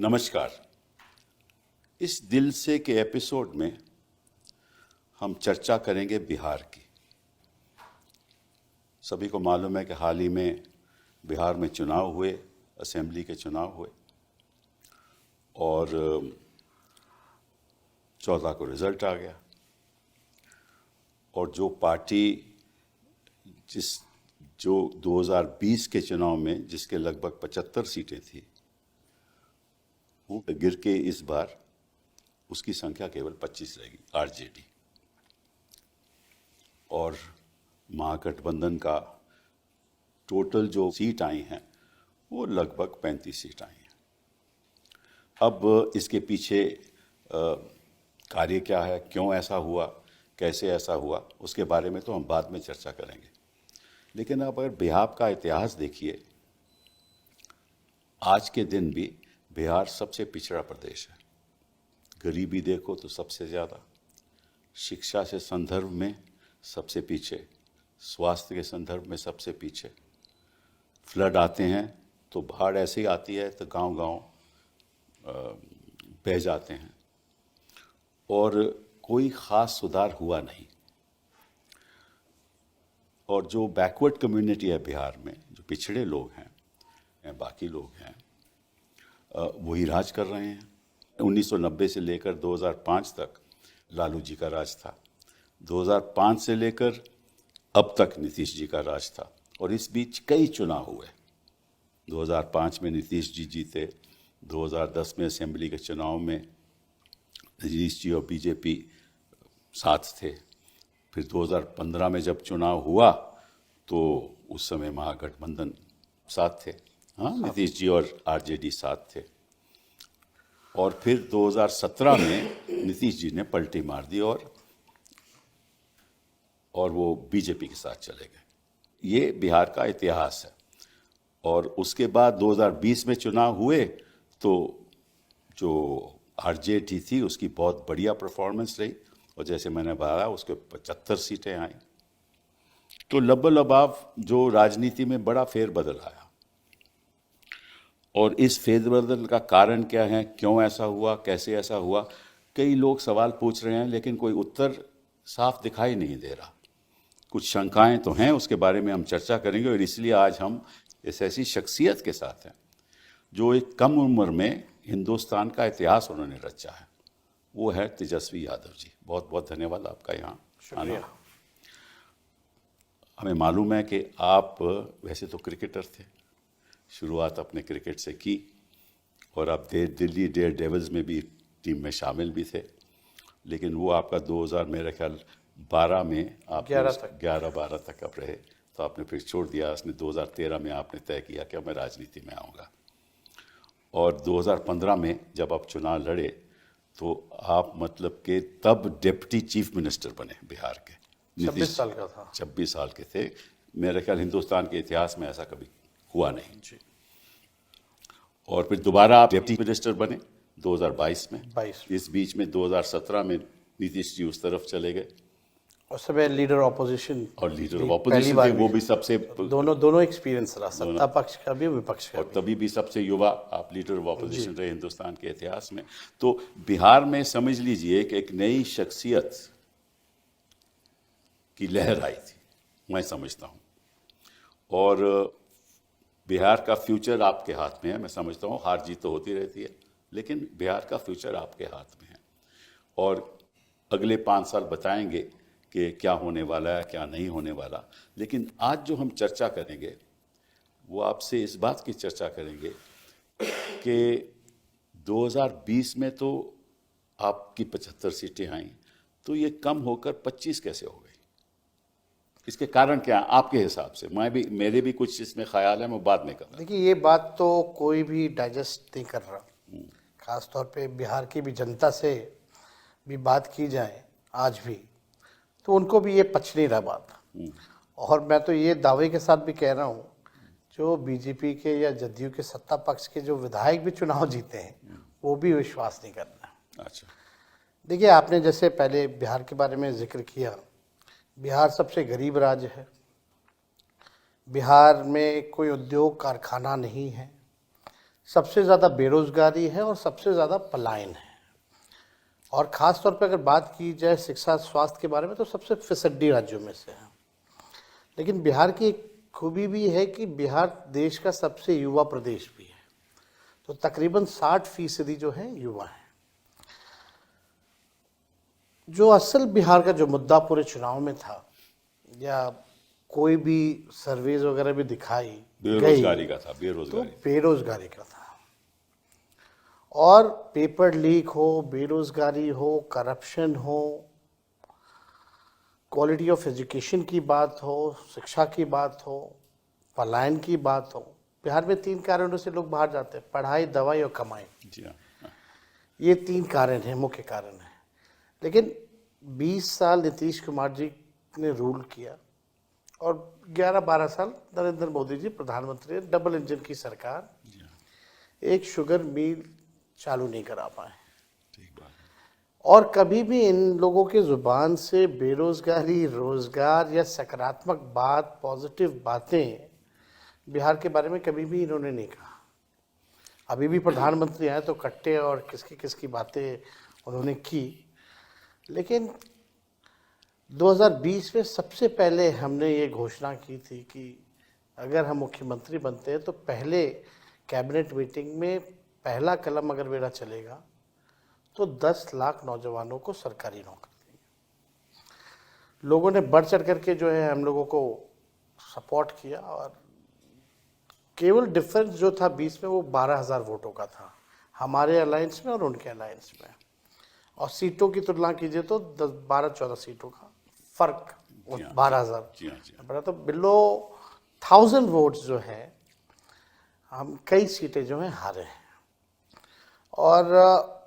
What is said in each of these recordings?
नमस्कार। इस दिल से के एपिसोड में हम चर्चा करेंगे बिहार की। सभी को मालूम है कि हाल ही में बिहार में चुनाव हुए, असेंबली के चुनाव हुए और 14 को रिजल्ट आ गया और जो पार्टी जो 2020 के चुनाव में जिसके लगभग 75 सीटें थी, वो गिर के इस बार उसकी संख्या केवल 25 रहेगी, आरजेडी। और महागठबंधन का टोटल जो सीट आई हैं वो लगभग 35 सीट आई हैं। अब इसके पीछे कार्य क्या है, क्यों ऐसा हुआ, कैसे ऐसा हुआ, उसके बारे में तो हम बाद में चर्चा करेंगे। लेकिन अब अगर बिहार का इतिहास देखिए, आज के दिन भी बिहार सबसे पिछड़ा प्रदेश है। गरीबी देखो तो सबसे ज़्यादा, शिक्षा से संदर्भ में सबसे पीछे, स्वास्थ्य के संदर्भ में सबसे पीछे। फ्लड आते हैं तो बाढ़ ऐसे ही आती है तो गांव-गांव बह जाते हैं और कोई ख़ास सुधार हुआ नहीं। और जो बैकवर्ड कम्युनिटी है बिहार में, जो पिछड़े लोग हैं या बाकी लोग हैं, वही राज कर रहे हैं। 1990 से लेकर 2005 तक लालू जी का राज था, 2005 से लेकर अब तक नीतीश जी का राज था और इस बीच कई चुनाव हुए। 2005 में नीतीश जी जीते, 2010 में असेंबली के चुनाव में नीतीश जी और बीजेपी साथ थे। फिर 2015 में जब चुनाव हुआ तो उस समय महागठबंधन साथ थे, हाँ, नीतीश जी और आरजेडी साथ थे। और फिर 2017 में नीतीश जी ने पलटी मार दी और वो बीजेपी के साथ चले गए। ये बिहार का इतिहास है। और उसके बाद 2020 में चुनाव हुए तो जो आरजेडी थी उसकी बहुत बढ़िया परफॉर्मेंस रही और जैसे मैंने बताया उसके 75 सीटें आई। तो लबाव जो राजनीति में बड़ा फेरबदल आया और इस फेरबदल का कारण क्या है, क्यों ऐसा हुआ, कैसे ऐसा हुआ, कई लोग सवाल पूछ रहे हैं लेकिन कोई उत्तर साफ दिखाई नहीं दे रहा। कुछ शंकाएं तो हैं, उसके बारे में हम चर्चा करेंगे और इसलिए आज हम इस ऐसी शख्सियत के साथ हैं जो एक कम उम्र में हिंदुस्तान का इतिहास उन्होंने रचा है। वो है तेजस्वी यादव जी। बहुत बहुत धन्यवाद आपका यहाँ आना। हमें मालूम है कि आप वैसे तो क्रिकेटर थे, शुरुआत अपने क्रिकेट से की और आप दिल्ली डेयर डेविल्स में भी टीम में शामिल भी थे, लेकिन वो आपका 2000 मेरे ख्याल 12 में आप 11-12 तक आप रहे तो आपने फिर छोड़ दिया। उसने 2013 में आपने तय किया कि मैं राजनीति में आऊँगा और 2015 में जब आप चुनाव लड़े तो आप मतलब कि तब डिप्टी चीफ मिनिस्टर बने बिहार के। 26 साल का था। 26 साल के थे। मेरे ख्याल हिंदुस्तान के इतिहास में ऐसा कभी हुआ नहीं जी। और फिर दोबारा आप डिप्टी मिनिस्टर बने 2022 में। इस बीच में 2017 में नीतीश जी उस तरफ चले गए। उस समय लीडर ऑपोजिशन थे, वो भी सबसे दोनों एक्सपीरियंस रहा, सत्ता पक्ष का भी विपक्ष का और तभी भी सबसे युवा आप लीडर ऑफ ऑपोजिशन रहे हिंदुस्तान के इतिहास में। तो बिहार में समझ लीजिए कि एक नई शख्सियत की लहर आई थी, मैं समझता हूँ। और बिहार का फ्यूचर आपके हाथ में है। मैं समझता हूँ हार जीत तो होती रहती है लेकिन बिहार का फ्यूचर आपके हाथ में है और अगले 5 साल बताएंगे कि क्या होने वाला है, क्या नहीं होने वाला। लेकिन आज जो हम चर्चा करेंगे वो आपसे इस बात की चर्चा करेंगे कि 2020 में तो आपकी 75 सीटें आईं, तो ये कम होकर 25 कैसे हो गई? इसके कारण क्या है आपके हिसाब से? मेरे भी कुछ इसमें ख्याल है, मैं बाद में करूँगा। देखिए, ये बात तो कोई भी डाइजेस्ट नहीं कर रहा। खासतौर पे बिहार की भी जनता से भी बात की जाए आज भी तो उनको भी ये पच नहीं रहा बात। और मैं तो ये दावे के साथ भी कह रहा हूँ, जो बीजेपी के या जदयू के सत्ता पक्ष के जो विधायक भी चुनाव जीते हैं वो भी विश्वास नहीं कर रहे। अच्छा, देखिए, आपने जैसे पहले बिहार के बारे में जिक्र किया, बिहार सबसे गरीब राज्य है। बिहार में कोई उद्योग कारखाना नहीं है। सबसे ज़्यादा बेरोजगारी है और सबसे ज़्यादा पलायन है। और ख़ास तौर पर अगर बात की जाए शिक्षा स्वास्थ्य के बारे में तो सबसे फिसड्डी राज्यों में से है। लेकिन बिहार की एक खूबी भी है कि बिहार देश का सबसे युवा प्रदेश भी है। तो तकरीबन 60% जो है युवा हैं। जो असल बिहार का जो मुद्दा पूरे चुनाव में था या कोई भी सर्वेज वगैरह भी दिखाई बेरोजगारी का था, तो बेरोजगारी। बेरोजगारी का था। और पेपर लीक हो, बेरोजगारी हो, करप्शन हो, क्वालिटी ऑफ एजुकेशन की बात हो, शिक्षा की बात हो, पलायन की बात हो। बिहार में 3 कारणों से लोग बाहर जाते हैं: पढ़ाई, दवाई और कमाई। जी हाँ। ये 3 कारण हैं, मुख्य कारण हैं। लेकिन 20 साल नीतीश कुमार जी ने रूल किया और 11-12 साल नरेंद्र मोदी जी प्रधानमंत्री, डबल इंजन की सरकार, जी हाँ, एक शुगर मिल चालू नहीं करा पाए। ठीक बात है। और कभी भी इन लोगों के जुबान से बेरोजगारी, रोजगार या सकारात्मक बात, पॉजिटिव बातें बिहार के बारे में कभी भी इन्होंने नहीं कहा। अभी भी प्रधानमंत्री आए तो कट्टे और किसकी किसकी बातें उन्होंने की। लेकिन 2020 में सबसे पहले हमने ये घोषणा की थी कि अगर हम मुख्यमंत्री बनते हैं तो पहले कैबिनेट मीटिंग में पहला कलम अगर मेरा चलेगा तो 10 लाख नौजवानों को सरकारी नौकरी देंगे। लोगों ने बढ़ चढ़ करके जो है हम लोगों को सपोर्ट किया और केवल डिफरेंस जो था 20 में वो 12,000 वोटों का था, हमारे अलायंस में और उनके अलायंस में। और सीटों की तुलना कीजिए तो 12-14 सीटों का फर्क, जी हाँ, 12,000 जी हाँ, जी हाँ। बड़ा। तो बिलो 1000 वोट्स जो है हम कई सीटें जो हैं हारे हैं। और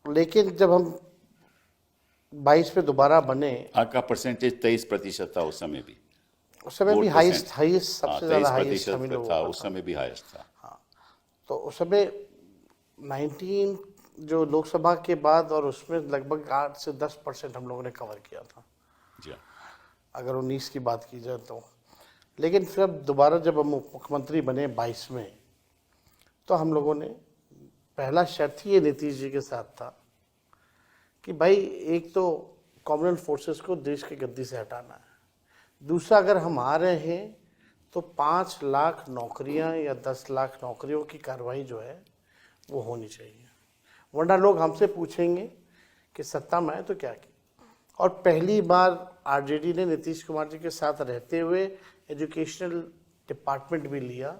लेकिन जब हम 22 में दोबारा बने, आपका परसेंटेज 23% था उस समय भी। उस समय भी वोट हाईएस्ट परसेंट। सबसे ज़्यादा हाईएस्ट 23% हम लोगों था का उस था। समय भी हाईएस्ट था। तो उस समय 19 जो लोकसभा के बाद और उसमें लगभग 8 से 10% हम लोगों ने कवर किया था, जी हाँ, अगर 19 की बात की जाए तो। लेकिन फिर अब दोबारा जब हम मुख्यमंत्री बने 22 में, तो हम लोगों ने पहला शर्त ही ये नीतीश जी के साथ था कि भाई एक तो कॉमनवेल्थ फोर्सेस को देश की गद्दी से हटाना है, दूसरा अगर हम आ रहे हैं तो 5 लाख नौकरियां या 10 लाख नौकरियों की कार्रवाई जो है वो होनी चाहिए, वरना लोग हमसे पूछेंगे कि सत्ता में आए तो क्या किया। और पहली बार आरजेडी ने नीतीश कुमार जी के साथ रहते हुए एजुकेशनल डिपार्टमेंट भी लिया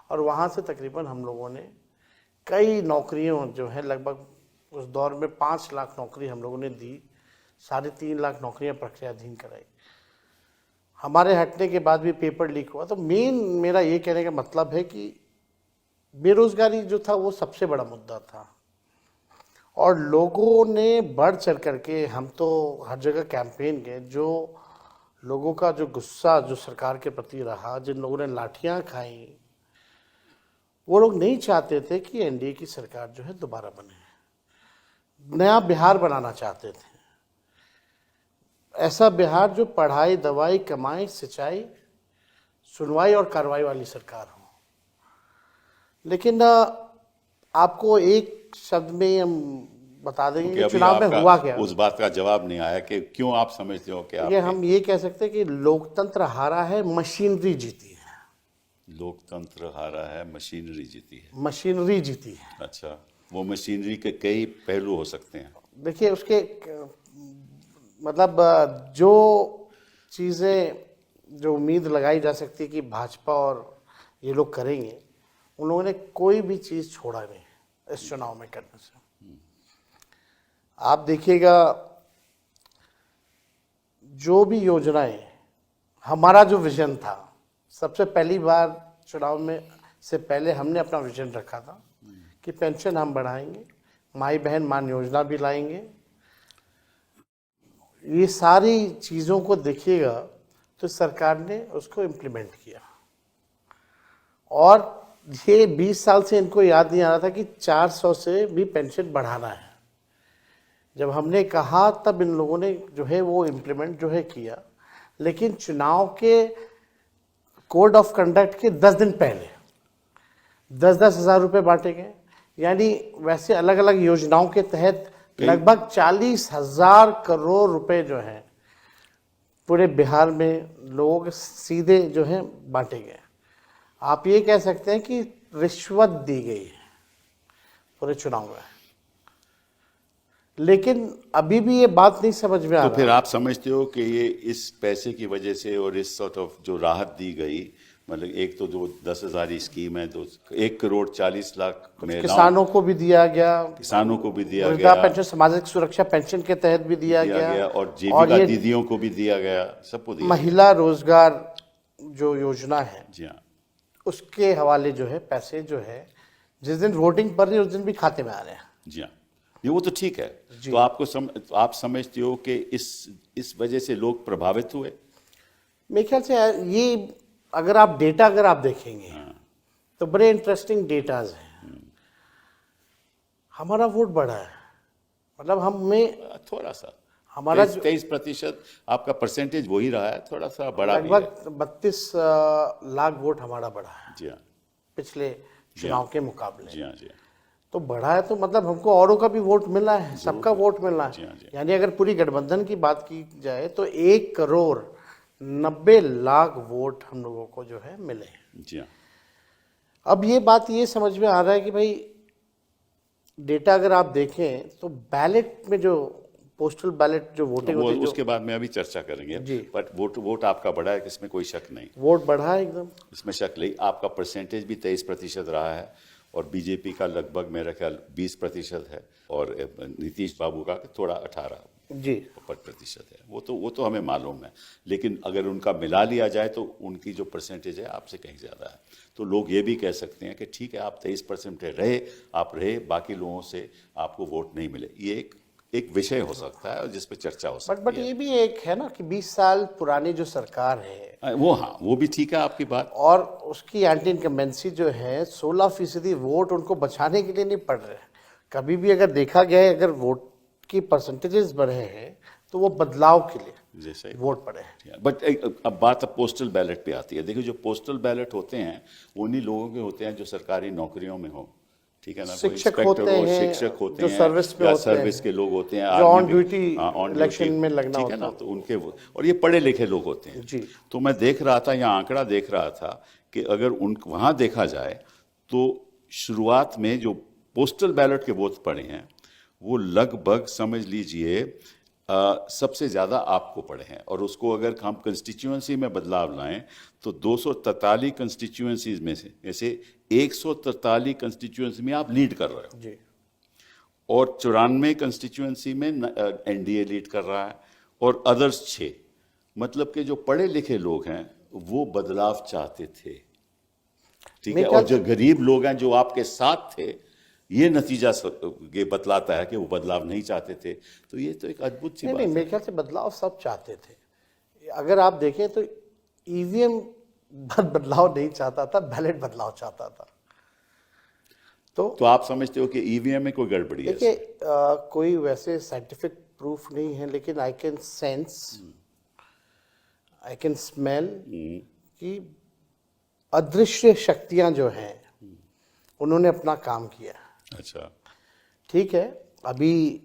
और वहाँ से तकरीबन हम लोगों ने कई नौकरियों जो है, लगभग उस दौर में 5 लाख नौकरी हम लोगों ने दी, 3.5 लाख नौकरियां प्रक्रियाधीन कराई। हमारे हटने के बाद भी पेपर लीक हुआ। तो मेन मेरा ये कहने का मतलब है कि बेरोजगारी जो था वो सबसे बड़ा मुद्दा था और लोगों ने बढ़ चढ़ करके, हम तो हर जगह कैंपेन गए, जो लोगों का जो गुस्सा जो सरकार के प्रति रहा, जिन लोगों ने लाठियां खाई, वो लोग नहीं चाहते थे कि एनडीए की सरकार जो है दोबारा बने। नया बिहार बनाना चाहते थे, ऐसा बिहार जो पढ़ाई, दवाई, कमाई, सिंचाई, सुनवाई और कार्रवाई वाली सरकार हो। लेकिन आपको एक शब्द में हम बता देंगे क्योंकि कि अभी चुनाव में आपका हुआ क्या। उस बात का जवाब नहीं आया कि क्यों आप समझते हो कि ये आपके हम ये कह सकते हैं कि लोकतंत्र हारा है, मशीनरी जीती है। लोकतंत्र हारा है, मशीनरी जीती है। मशीनरी जीती है। अच्छा, वो मशीनरी के कई पहलू हो सकते हैं। देखिए उसके मतलब जो चीज़ें जो उम्मीद लगाई जा सकती है कि भाजपा और ये लोग करेंगे, उन लोगों ने कोई भी चीज़ छोड़ा नहीं इस चुनाव में करने से। आप देखिएगा जो भी योजनाएं, हमारा जो विजन था, सबसे पहली बार चुनाव में से पहले हमने अपना विजन रखा था कि पेंशन हम बढ़ाएंगे, माई बहन मान योजना भी लाएंगे। ये सारी चीज़ों को देखिएगा तो सरकार ने उसको इम्प्लीमेंट किया और ये 20 साल से इनको याद नहीं आ रहा था कि 400 से भी पेंशन बढ़ाना है। जब हमने कहा तब इन लोगों ने जो है वो इम्प्लीमेंट जो है किया। लेकिन चुनाव के कोड ऑफ कंडक्ट के 10 दिन पहले 10-10 हजार रुपए बांटे गए। यानी वैसे अलग अलग योजनाओं के तहत लगभग 40,000 करोड़ रुपए जो है पूरे बिहार में लोग सीधे जो है बांटे गए। आप ये कह सकते हैं कि रिश्वत दी गई है पूरे चुनाव में। लेकिन अभी भी ये बात नहीं समझ में आ तो फिर रहा। आप समझते हो कि ये इस पैसे की वजह से और इस सॉर्ट ऑफ जो राहत दी गई, मतलब एक तो जो 10,000 स्कीम है, तो 1,40,00,000 महिलाओं, किसानों को भी दिया गया, किसानों को भी दिया वृद्धा गया, पेंशन, सामाजिक सुरक्षा पेंशन के तहत भी दिया गया, और जीविका ये दीदियों को भी दिया गया, सबको दिया महिला रोजगार जो योजना है गया। जी हाँ, उसके हवाले जो है पैसे जो है जिस दिन वोटिंग पड़ रही है उस दिन भी खाते में आ रहे हैं। जी हाँ, ये वो तो ठीक है। तो आप समझते हो कि इस वजह से लोग प्रभावित हुए? मेरे ख्याल से ये अगर आप देखेंगे तो बड़े इंटरेस्टिंग डेटाज हैं। हमारा वोट बढ़ा है, मतलब हमें थोड़ा सा हमारा 23% आपका परसेंटेज वही रहा है, थोड़ा सा बड़ा भी है। लगभग 32 लाख वोट हमारा बढ़ा है जी हाँ, पिछले चुनाव के मुकाबले। जी हाँ, जी हाँ, तो बढ़ा है तो मतलब हमको औरों का भी वोट मिला है, सबका वोट मिला जी हाँ, जी है। यानी अगर पूरी गठबंधन की बात की जाए तो 1,90,00,000 वोट हम लोगों को जो है मिले हैं। जी हाँ। अब ये बात ये समझ में आ रहा है कि भाई डेटा अगर आप देखें तो बैलेट में जो पोस्टल बैलेट जो वोटिंग वो होती है, उसके बाद में अभी चर्चा करेंगे। जी। बट वोट आपका बढ़ा है, इसमें कोई शक नहीं, वोट बढ़ा है एकदम। इसमें शक नहीं। आपका परसेंटेज भी 23% रहा है, और बीजेपी का लगभग मेरा ख्याल 20% है, और नीतीश बाबू का थोड़ा 18% है। वो तो हमें मालूम है। लेकिन अगर उनका मिला लिया जाए तो उनकी जो परसेंटेज है आपसे कहीं ज़्यादा है। तो लोग ये भी कह सकते हैं कि ठीक है, आप 23% रहे, बाकी लोगों से आपको वोट नहीं मिले। ये एक विषय हो सकता है और जिस पे चर्चा हो सकती बट ये भी एक है ना कि 20 साल पुरानी जो सरकार है वो भी ठीक है आपकी बात। और उसकी एंटी इनकम्बेंसी जो है 16% वोट उनको बचाने के लिए नहीं पड़ रहे। कभी भी अगर देखा गया है, अगर वोट की परसेंटेजेस बढ़े हैं तो वो बदलाव के लिए जैसे वोट पड़े हैं। बट अब बात पोस्टल बैलेट पे आती है। देखिए, जो पोस्टल बैलेट होते हैं उन्हीं लोगों के होते हैं जो सरकारी नौकरियों में हो, ठीक है ना, कोई शिक्षक इंस्पेक्टर होते हो, हैं, शिक्षक होते जो हैं, सर्विस में या होते सर्विस हैं, के लोग होते हैं, जो आर्मी ऑन में, ड्यूटी ऑन इलेक्शन ड्यूटी में लगना ठीक है ना, होता तो उनके और ये पढ़े लिखे लोग होते हैं जी। तो मैं देख रहा था, यहाँ आंकड़ा देख रहा था कि अगर वहाँ देखा जाए तो शुरुआत में जो पोस्टल बैलेट के वोट पड़े हैं वो लगभग समझ लीजिए सबसे ज़्यादा आपको पड़े हैं। और उसको अगर हम कंस्टिट्यूएंसी में बदलाव लाएं तो 243 कंस्टिट्यूएंसीज में से जैसे 143 कंस्टिट्यूएंसी में आप लीड कर रहे हो जी। और 94 कंस्टिट्यूएंसी में एनडीए लीड कर रहा है और अदर्स 6। मतलब कि जो पढ़े लिखे लोग हैं वो बदलाव चाहते थे, ठीक है, और जो गरीब लोग हैं जो आपके साथ थे, ये नतीजा ये बतलाता है कि वो बदलाव नहीं चाहते थे। तो ये तो एक अद्भुत सी बात है। मेरे ख्याल से बदलाव सब चाहते थे। अगर आप देखें तो ईवीएम बदलाव नहीं चाहता था, बैलेट बदलाव चाहता था। तो आप समझते हो कि ईवीएम में कोई गड़बड़ी है? देखिए, कोई वैसे साइंटिफिक प्रूफ नहीं है, लेकिन I can sense, I can smell कि अदृश्य शक्तियां जो हैं उन्होंने अपना काम किया। अच्छा, ठीक है, अभी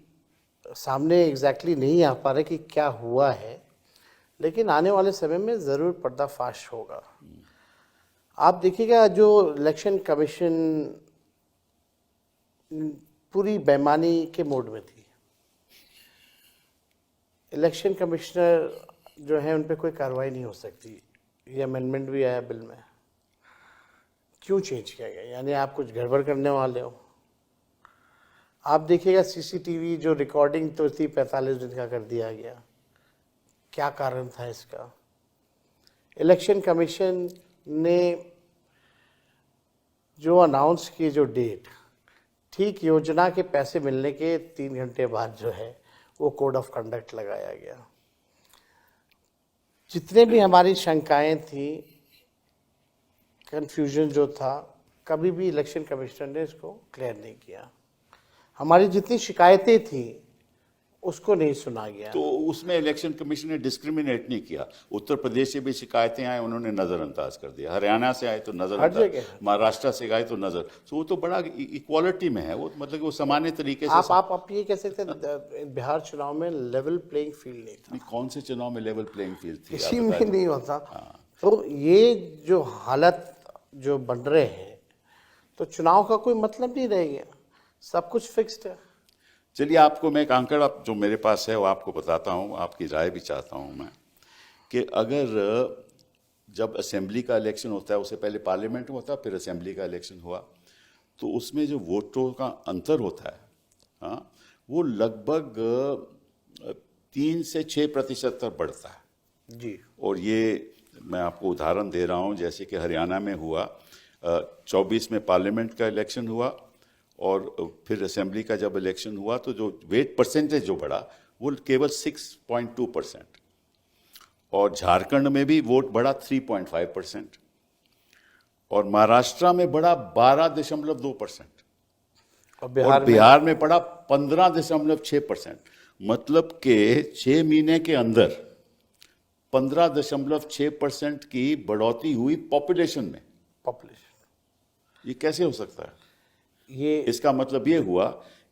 सामने एग्जैक्टली नहीं आ पा रहे कि क्या हुआ है, लेकिन आने वाले समय में ज़रूर पर्दाफाश होगा। आप देखिएगा, जो इलेक्शन कमीशन पूरी बेईमानी के मोड में थी, इलेक्शन कमिश्नर जो है उन पर कोई कार्रवाई नहीं हो सकती। ये अमेंडमेंट भी आया बिल में। क्यों चेंज किया गया? यानी आप कुछ गड़बड़ करने वाले हो। आप देखिएगा सीसीटीवी जो रिकॉर्डिंग तो थी 45 दिन का कर दिया गया। क्या कारण था इसका? इलेक्शन कमीशन ने जो अनाउंस की जो डेट, ठीक योजना के पैसे मिलने के 3 घंटे बाद जो है वो कोड ऑफ कंडक्ट लगाया गया। जितने भी हमारी शंकाएं थी, कन्फ्यूजन जो था, कभी भी इलेक्शन कमिश्नर ने इसको क्लियर नहीं किया। हमारी जितनी शिकायतें थी उसको नहीं सुना गया। तो उसमें इलेक्शन कमीशन ने डिस्क्रिमिनेट नहीं किया। उत्तर प्रदेश से भी शिकायतें आए, उन्होंने नजरअंदाज कर दिया। हरियाणा से आए तो हर नजरअंदाज, जगह। महाराष्ट्र से आए तो नजर, तो वो तो बड़ा इक्वालिटी में है, वो मतलब कि वो सामान्य तरीके से आप ये कह सकते हैं बिहार चुनाव में लेवल प्लेइंग फील्ड नहीं था, कौन से चुनाव में लेवल प्लेइंग फील्ड थी? किसी आप में बताइए। नहीं होता। तो ये जो हालत जो बन रहे हैं, तो चुनाव का कोई मतलब नहीं रह गया, सब कुछ फिक्स्ड है। चलिए, आपको मैं एक आंकड़ा जो मेरे पास है वो आपको बताता हूँ, आपकी राय भी चाहता हूँ मैं, कि अगर जब असेंबली का इलेक्शन होता है, उससे पहले पार्लियामेंट में होता है, फिर असेंबली का इलेक्शन हुआ, तो उसमें जो वोटों का अंतर होता है, हाँ, वो लगभग 3 से 6% तक बढ़ता है जी। और ये मैं आपको उदाहरण दे रहा हूँ, जैसे कि हरियाणा में हुआ 24 में पार्लियामेंट का इलेक्शन हुआ और फिर असेंबली का जब इलेक्शन हुआ तो जो वेट परसेंटेज जो बढ़ा वो केवल 6.2%, और झारखंड में भी वोट बढ़ा 3.5%, और महाराष्ट्र में बढ़ा 12.2%, और बिहार में बढ़ा 15.6%। मतलब कि 6 महीने के अंदर 15.6% की बढ़ोतरी हुई पॉपुलेशन में। पॉपुलेशन, ये कैसे हो सकता है? ये इसका मतलब ये हुआ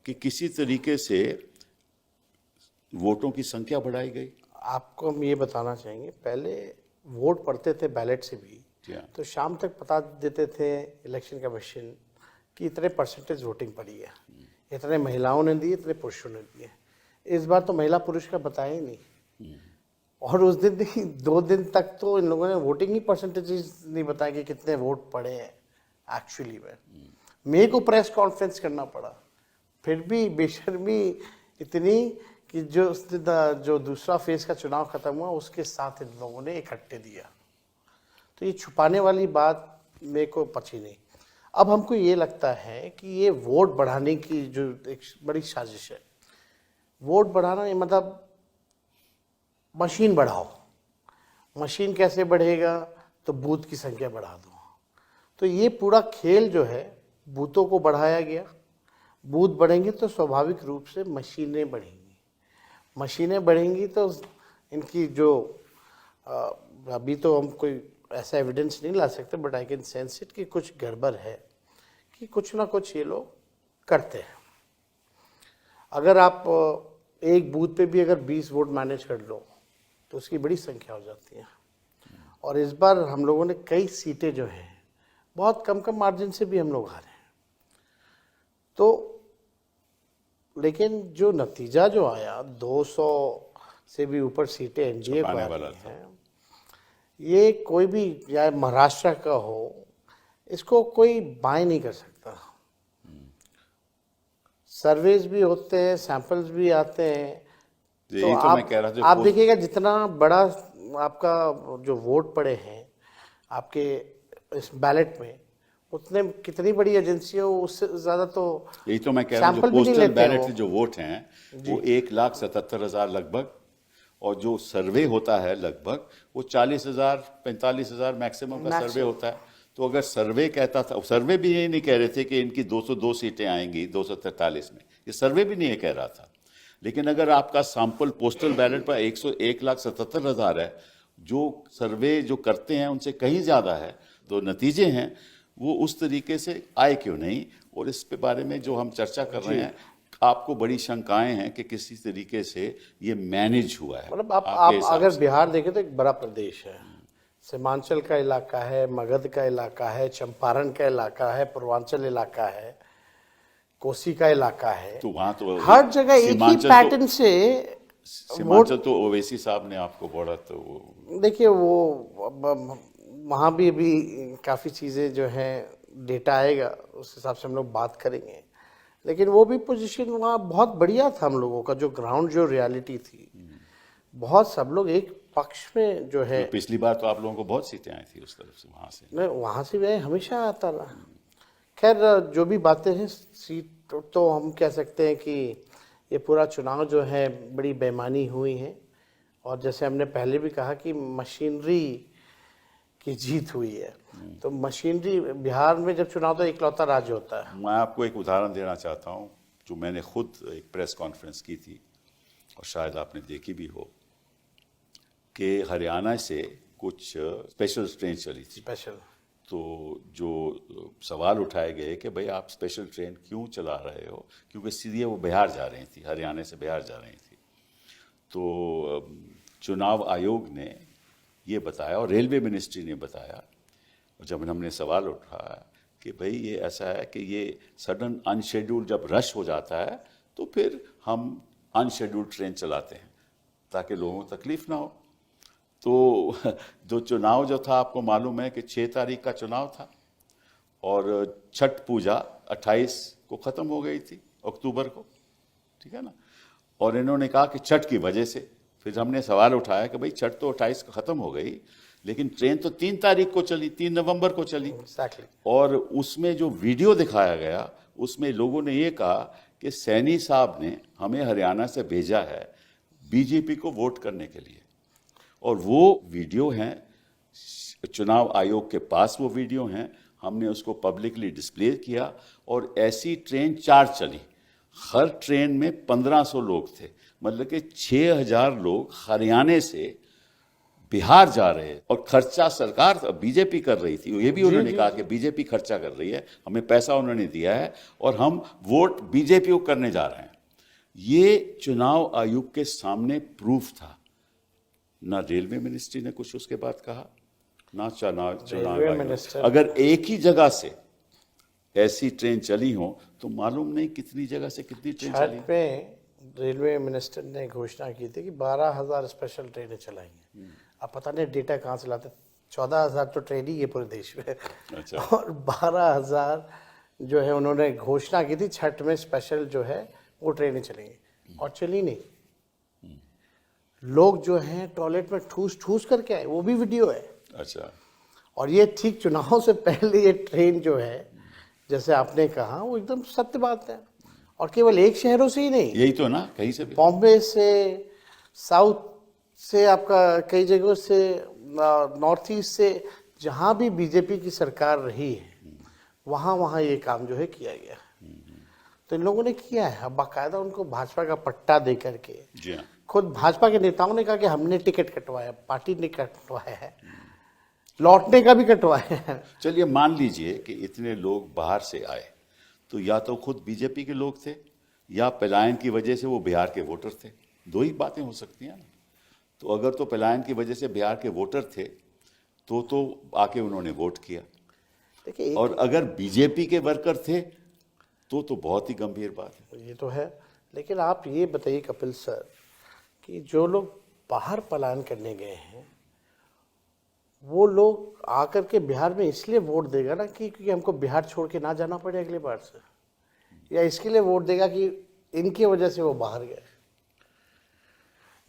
कि किसी तरीके से वोटों की संख्या बढ़ाई गई। आपको हम ये बताना चाहेंगे, पहले वोट पड़ते थे बैलेट से भी, तो शाम तक बता देते थे इलेक्शन कमीशन कि इतने परसेंटेज वोटिंग पड़ी है, इतने महिलाओं ने दी, इतने पुरुषों ने दिए। इस बार तो महिला पुरुष का बताया ही नहीं, और उस दिन नहीं 2 दिन तक तो इन लोगों ने वोटिंग ही परसेंटेज नहीं बताया कि कितने वोट पड़े हैं एक्चुअली में। मेरे को प्रेस कॉन्फ्रेंस करना पड़ा, फिर भी बेशर्मी इतनी कि जो दूसरा फेज का चुनाव खत्म हुआ उसके साथ इन लोगों ने इकट्ठे दिया। तो ये छुपाने वाली बात मेरे को पची नहीं। अब हमको ये लगता है कि ये वोट बढ़ाने की जो एक बड़ी साजिश है, वोट बढ़ाना, ये मतलब मशीन बढ़ाओ। मशीन कैसे बढ़ेगा? तो बूथ की संख्या बढ़ा दो। तो ये पूरा खेल जो है, बूथों को बढ़ाया गया। बूथ बढ़ेंगे तो स्वाभाविक रूप से मशीनें बढ़ेंगी, मशीनें बढ़ेंगी तो इनकी जो अभी तो हम कोई ऐसा एविडेंस नहीं ला सकते, but I can sense it कि कुछ गड़बड़ है, कि कुछ ना कुछ ये लोग करते हैं। अगर आप एक बूथ पे भी अगर 20 वोट मैनेज कर लो तो उसकी बड़ी संख्या हो जाती है। और इस बार हम लोगों ने कई सीटें जो हैं बहुत कम कम मार्जिन से भी हम लोग हारे हैं। तो लेकिन जो नतीजा जो आया, 200 से भी ऊपर सीटें एनडीए को आ रही हैं, ये कोई भी, या महाराष्ट्र का हो, इसको कोई बाय नहीं कर सकता। सर्वेज भी होते हैं, सैंपल्स भी आते हैं, तो आप देखिएगा जितना बड़ा आपका जो वोट पड़े हैं आपके इस बैलेट में, उतने कितनी बड़ी एजेंसी हो उससे ज्यादा तो यही तो मैं कह रहा हूँ, जो पोस्टल बैलेट से जो वोट हैं वो 1,77,000 लगभग, और जो सर्वे होता है लगभग वो 40,000 45,000 मैक्सिमम का सर्वे होता है। तो अगर सर्वे कहता था, सर्वे भी यही नहीं कह रहे थे कि इनकी 202 सीटें आएंगी 243 में, ये सर्वे भी नहीं कह रहा था। लेकिन अगर आपका सैंपल पोस्टल बैलेट पर 1,77,000 है, जो सर्वे जो करते हैं उनसे कहीं ज़्यादा है, तो नतीजे हैं वो उस तरीके से आए क्यों नहीं। और इस पे बारे में जो हम चर्चा कर रहे हैं, आपको बड़ी शंकाएं हैं कि किसी तरीके से ये मैनेज हुआ है। मतलब आप अगर बिहार देखें तो एक बड़ा प्रदेश है, सीमांचल का इलाका है, मगध का इलाका है, चंपारण का इलाका है, पूर्वांचल इलाका है, कोसी का इलाका है, तो वहां तो हर जगह एक ही पैटर्न से सीमांचल तो ओवैसी साहब ने आपको बोला, तो देखिए वो वहाँ भी अभी काफ़ी चीज़ें जो हैं डेटा आएगा उस हिसाब से हम लोग बात करेंगे। लेकिन वो भी पोजीशन वहाँ बहुत बढ़िया था हम लोगों का, जो ग्राउंड जो रियलिटी थी, बहुत सब लोग एक पक्ष में जो है। तो पिछली बार तो आप लोगों को बहुत सीटें आई थी उस तरफ से, वहाँ से नहीं, वहाँ से भी हमेशा आता रहा। खैर जो भी बातें हैं, सीट तो हम कह सकते हैं कि ये पूरा चुनाव जो है बड़ी बेईमानी हुई है, और जैसे हमने पहले भी कहा कि मशीनरी की जीत हुई है। तो मशीनरी, बिहार में जब चुनाव तो इकलौता राज्य होता है। मैं आपको एक उदाहरण देना चाहता हूँ, जो मैंने खुद एक प्रेस कॉन्फ्रेंस की थी और शायद आपने देखी भी हो कि हरियाणा से कुछ स्पेशल ट्रेन चली थी। स्पेशल। तो जो सवाल उठाए गए कि भाई आप स्पेशल ट्रेन क्यों चला रहे हो, क्योंकि सीधे वो बिहार जा रही थी, हरियाणा से बिहार जा रही थी। तो चुनाव आयोग ने ये बताया और रेलवे मिनिस्ट्री ने बताया, और जब हमने सवाल उठाया कि भाई ये ऐसा है कि ये सडन अनशेड्यूल्ड जब रश हो जाता है तो फिर हम अनशेड्यूल्ड ट्रेन चलाते हैं ताकि लोगों को तकलीफ ना हो। तो जो चुनाव जो था, आपको मालूम है कि 6 तारीख का चुनाव था और छठ पूजा 28 को ख़त्म हो गई थी, अक्टूबर को, ठीक है ना। और इन्होंने कहा कि छठ की वजह से, फिर हमने सवाल उठाया कि भाई छठ तो 28 को ख़त्म हो गई, लेकिन ट्रेन तो 3 तारीख को चली, 3 नवंबर को चली। Exactly. और उसमें जो वीडियो दिखाया गया उसमें लोगों ने ये कहा कि सैनी साहब ने हमें हरियाणा से भेजा है बीजेपी को वोट करने के लिए, और वो वीडियो हैं, चुनाव आयोग के पास वो वीडियो हैं, हमने उसको पब्लिकली डिस्प्ले किया। और ऐसी ट्रेन 4 चली, हर ट्रेन में 1500 लोग थे, मतलब कि 6000 लोग हरियाणा से बिहार जा रहे हैं। और खर्चा सरकार बीजेपी कर रही थी, ये भी उन्होंने कहा कि बीजेपी खर्चा कर रही है, हमें पैसा उन्होंने दिया है और हम वोट बीजेपी को करने जा रहे हैं। ये चुनाव आयोग के सामने प्रूफ था। ना रेलवे मिनिस्ट्री ने कुछ उसके बाद कहा, ना चुनाव आयोग। अगर एक ही जगह से ऐसी ट्रेन चली हो तो मालूम नहीं कितनी जगह से कितनी ट्रेन चली। छठ में रेलवे मिनिस्टर ने घोषणा की थी कि 12,000 स्पेशल ट्रेनें चलाएंगे। अब पता नहीं डेटा कहाँ से लाते, 14,000 तो ट्रेन ही है पूरे देश में। अच्छा। और 12,000 जो है उन्होंने घोषणा की थी छठ में स्पेशल जो है वो ट्रेनें चलेंगी, और चली नहीं। लोग जो हैं टॉयलेट में ठूस ठूस करके आए, वो भी वीडियो है। अच्छा। और ये ठीक चुनाव से पहले ये ट्रेन जो है, जैसे आपने कहा, वो एकदम सत्य बात है। और केवल एक शहरों से ही नहीं, यही तो ना, कहीं से भी, बॉम्बे से, साउथ से, आपका कई जगहों से, नॉर्थ ईस्ट से, जहाँ भी बीजेपी की सरकार रही है वहाँ वहाँ ये काम जो है किया गया। तो इन लोगों ने किया है। अब बाकायदा उनको भाजपा का पट्टा दे करके, जी हाँ, खुद भाजपा के नेताओं ने कहा कि हमने टिकट कटवाया, पार्टी ने कटवाया है, लौटने का भी कटवाया है। चलिए मान लीजिए कि इतने लोग बाहर से आए, तो या तो खुद बीजेपी के लोग थे या पलायन की वजह से वो बिहार के वोटर थे। दो ही बातें हो सकती हैं ना। तो अगर तो पलायन की वजह से बिहार के वोटर थे तो आके उन्होंने वोट किया। देखिए, और अगर बीजेपी के वर्कर थे तो बहुत ही गंभीर बात है। ये तो है। लेकिन आप ये बताइए कपिल सर कि जो लोग बाहर पलायन करने गए हैं, वो लोग आकर के बिहार में इसलिए वोट देगा ना कि क्योंकि हमको बिहार छोड़ के ना जाना पड़े अगली बार से, या इसके लिए वोट देगा कि इनकी वजह से वो बाहर गए।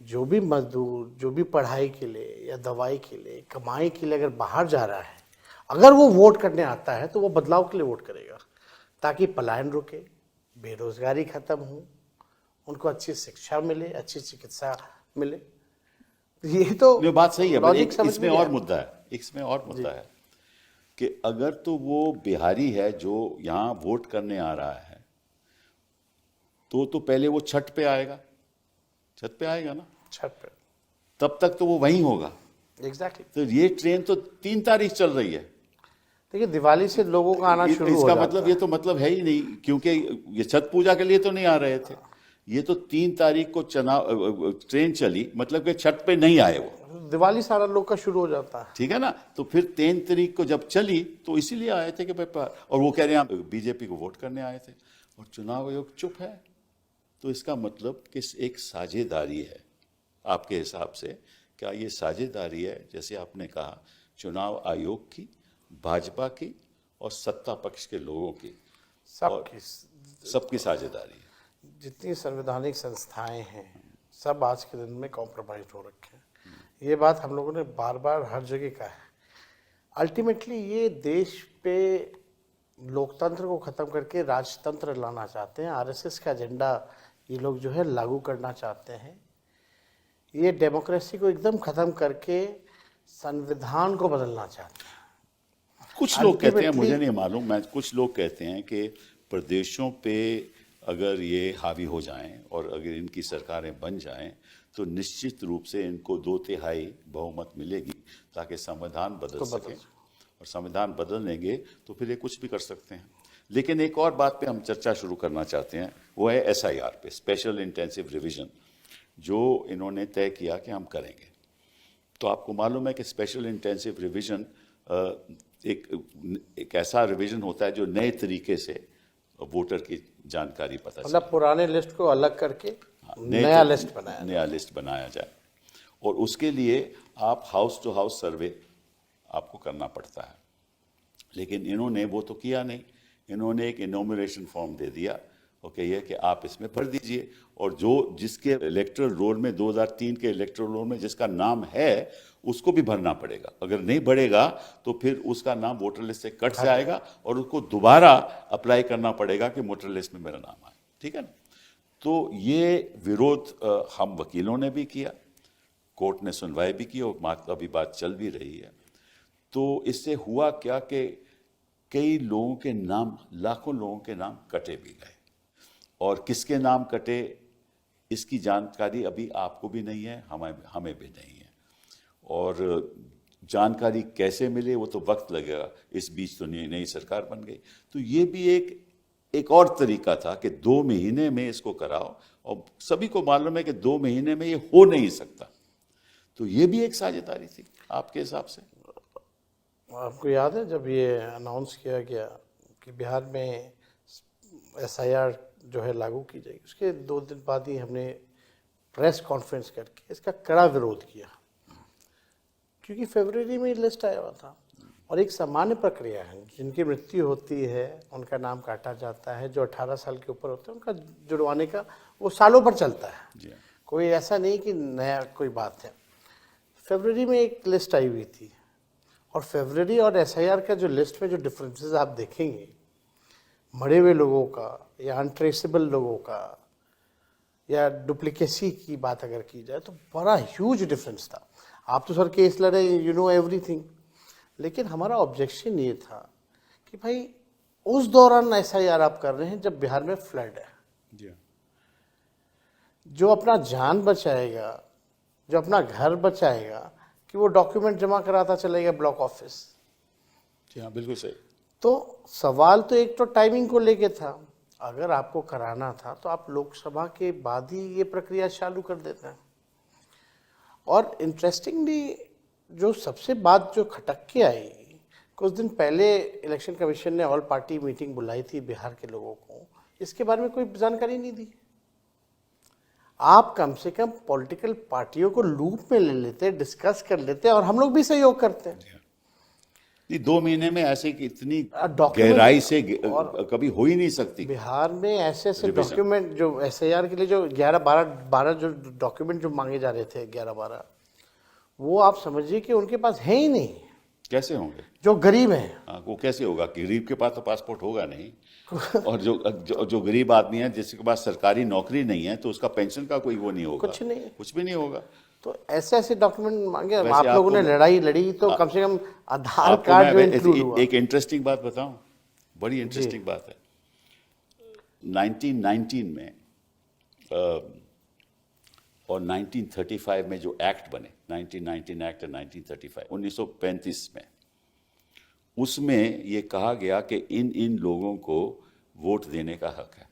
जो भी मजदूर, जो भी पढ़ाई के लिए या दवाई के लिए, कमाई के लिए अगर बाहर जा रहा है, अगर वो वोट करने आता है तो वो बदलाव के लिए वोट करेगा, ताकि पलायन रुके, बेरोजगारी खत्म हो, उनको अच्छी शिक्षा मिले, अच्छी चिकित्सा मिले। ये तो बात सही है, लॉजिक एक समझ इसमें में और आया। मुद्दा है, इसमें और मुद्दा है कि अगर तो वो बिहारी है जो यहाँ वोट करने आ रहा है तो पहले वो छठ पे आएगा, छठ पे आएगा ना, छठ पे। तब तक तो वो वहीं होगा। एग्जैक्टली। तो ये ट्रेन तो 3 तारीख चल रही है। देखिए, दिवाली से लोगों का आना शुरू हो इसका जाता मतलब ये तो मतलब है ही नहीं, क्योंकि ये छठ पूजा के लिए तो नहीं आ रहे थे। ये तो 3 तारीख को ट्रेन चली, मतलब कि छठ पे नहीं आए वो, है। दिवाली सारा लोग का शुरू हो जाता है। ठीक है ना। तो फिर 3 तारीख को जब चली तो इसीलिए आए थे कि और वो कह रहे हैं बीजेपी को वोट करने आए थे, और चुनाव आयोग चुप है। तो इसका मतलब कि एक साझेदारी है। आपके हिसाब से क्या ये साझेदारी है, जैसे आपने कहा, चुनाव आयोग की, भाजपा की और सत्ता पक्ष के लोगों की, सबकी साझेदारी है? जितनी संवैधानिक संस्थाएं हैं सब आज के दिन में कॉम्प्रोमाइज हो रखे हैं। ये बात हम लोगों ने बार बार हर जगह कहा है। अल्टीमेटली ये देश पे लोकतंत्र को खत्म करके राजतंत्र लाना चाहते हैं। आरएसएस का एजेंडा ये लोग जो है लागू करना चाहते हैं। ये डेमोक्रेसी को एकदम खत्म करके संविधान को बदलना चाहते हैं। कुछ लोग कहते हैं, मुझे नहीं मालूम, कुछ लोग कहते हैं कि प्रदेशों पे अगर ये हावी हो जाएं और अगर इनकी सरकारें बन जाएं तो निश्चित रूप से इनको 2/3 बहुमत मिलेगी ताकि संविधान बदल सके, और संविधान बदल लेंगे तो फिर ये कुछ भी कर सकते हैं। लेकिन एक और बात पे हम चर्चा शुरू करना चाहते हैं, वो है SIR पे, स्पेशल इंटेंसिव रिवीजन, जो इन्होंने तय किया कि हम करेंगे। तो आपको मालूम है कि स्पेशल इंटेंसिव रिवीजन एक ऐसा रिवीजन होता है जो नए तरीके से वोटर की जानकारी पता चले। मतलब पुराने लिस्ट को अलग करके नया लिस्ट बनाया जाए, और उसके लिए आप हाउस टू हाउस सर्वे आपको करना पड़ता है। लेकिन इन्होंने वो तो किया नहीं, इन्होंने एक इनोमिनेशन फॉर्म दे दिया और कहिए कि आप इसमें भर दीजिए, और जो जिसके इलेक्टोरल रोल में 2003 के इलेक्टोरल रोल में जिसका नाम है उसको भी भरना पड़ेगा। अगर नहीं भरेगा तो फिर उसका नाम वोटर लिस्ट से कट जाएगा और उसको दोबारा अप्लाई करना पड़ेगा कि वोटर लिस्ट में मेरा नाम आए। ठीक है ना? तो ये विरोध हम वकीलों ने भी किया, कोर्ट ने सुनवाई भी की, और अभी बात चल भी रही है। तो इससे हुआ क्या कि कई लोगों के नाम, लाखों लोगों के नाम कटे भी गए, और किसके नाम कटे इसकी जानकारी अभी आपको भी नहीं है, हमें भी नहीं है, और जानकारी कैसे मिले वो तो वक्त लगेगा। इस बीच तो नई सरकार बन गई, तो ये भी एक और तरीका था कि 2 महीने में इसको कराओ, और सभी को मालूम है कि 2 महीने में ये हो नहीं सकता। तो ये भी एक साझेदारी थी आपके हिसाब से? आपको याद है जब ये अनाउंस किया गया कि बिहार में SIR जो है लागू की जाएगी, उसके 2 दिन बाद ही हमने प्रेस कॉन्फ्रेंस करके इसका कड़ा विरोध किया, क्योंकि फरवरी में लिस्ट आया हुआ था, और एक सामान्य प्रक्रिया है, जिनकी मृत्यु होती है उनका नाम काटा जाता है, जो 18 साल के ऊपर होते हैं उनका जुड़वाने का वो सालों पर चलता है, कोई ऐसा नहीं कि नया कोई बात है। फरवरी में एक लिस्ट आई हुई थी, और फरवरी और SIR का जो लिस्ट में जो डिफरेंसेस आप देखेंगे, मरे हुए लोगों का या अनट्रेसेबल लोगों का या डुप्लीकेसी की बात अगर की जाए तो बड़ा ह्यूज डिफरेंस था। आप तो सर केस लड़े, यू नो एवरीथिंग, लेकिन हमारा ऑब्जेक्शन ये था कि भाई उस दौरान SIR आप कर रहे हैं जब बिहार में फ्लड है। जो अपना जान बचाएगा, जो अपना घर बचाएगा, कि वो डॉक्यूमेंट जमा कराता चलेगा ब्लॉक ऑफिस। जी हाँ, बिल्कुल सही। तो सवाल तो एक तो टाइमिंग को लेके था, अगर आपको कराना था तो आप लोकसभा के बाद ही ये प्रक्रिया चालू कर देते हैं। और इंटरेस्टिंगली जो सबसे बात जो खटक के आई, कुछ दिन पहले इलेक्शन कमीशन ने ऑल पार्टी मीटिंग बुलाई थी बिहार के लोगों को, इसके बारे में कोई जानकारी नहीं दी। आप कम से कम पॉलिटिकल पार्टियों को लूप में ले लेते, डिस्कस कर लेते, और हम लोग भी सहयोग करते हैं। 2 महीने में ऐसे की इतनी गहराई से कभी हो ही नहीं सकती। बिहार में ऐसे डॉक्यूमेंट जो SIR के लिए जो 11-12 जो डॉक्यूमेंट जो मांगे जा रहे थे 11-12, वो आप समझिए कि उनके पास है ही नहीं। कैसे होंगे? जो गरीब हैं, वो कैसे होगा? गरीब के पास तो पासपोर्ट होगा नहीं, और जो गरीब आदमी है जिसके पास सरकारी नौकरी नहीं है तो उसका पेंशन का कोई वो नहीं होगा, कुछ भी नहीं होगा। तो ऐसे डॉक्यूमेंट मांगे। आप लोगों ने लड़ाई लड़ी तो कम से कम आधार कार्ड जो इंक्लूड हुआ। एक इंटरेस्टिंग बात बताऊं, बड़ी इंटरेस्टिंग बात है। 1919 में और 1935 में जो एक्ट बने, 1919 एक्ट और 1935, 1935 में, उसमें ये कहा गया कि इन लोगों को वोट देने का हक है।